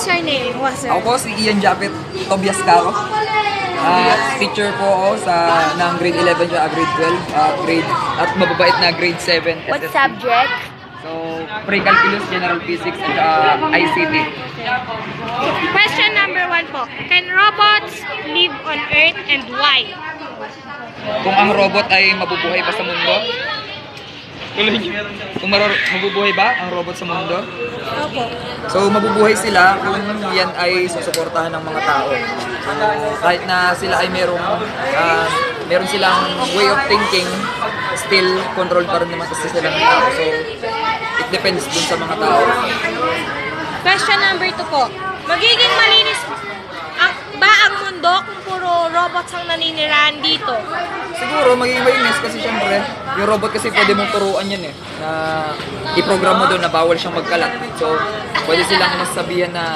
What's your name? Ako po si Ian Japet Tobias Caro. Teacher po ako ng grade 11 at grade 12, at mababait na grade 7 What SST. subject? So, pre-calculus, general physics, at ICT. Question number 1 po. Can robots live on Earth and why? Kung ang robot ay mabubuhay pa sa mundo? Kung mabubuhay ba ang robot sa mundo? Opo. So, mabubuhay sila kung yan ay susuportahan ng mga tao. Kahit na sila ay meron silang way of thinking, still control pa rin naman kasi sila ng tao. So, it depends dun sa mga tao. Question number 2 po. Magiging malinis ba ang mundo kung puro robots ang naninirahan dito? Siguro, magiging malinis kasi syempre, yung robot kasi pwede mong turuan yan na i-program mo doon na bawal siyang magkalat. So, pwede silang masabihan na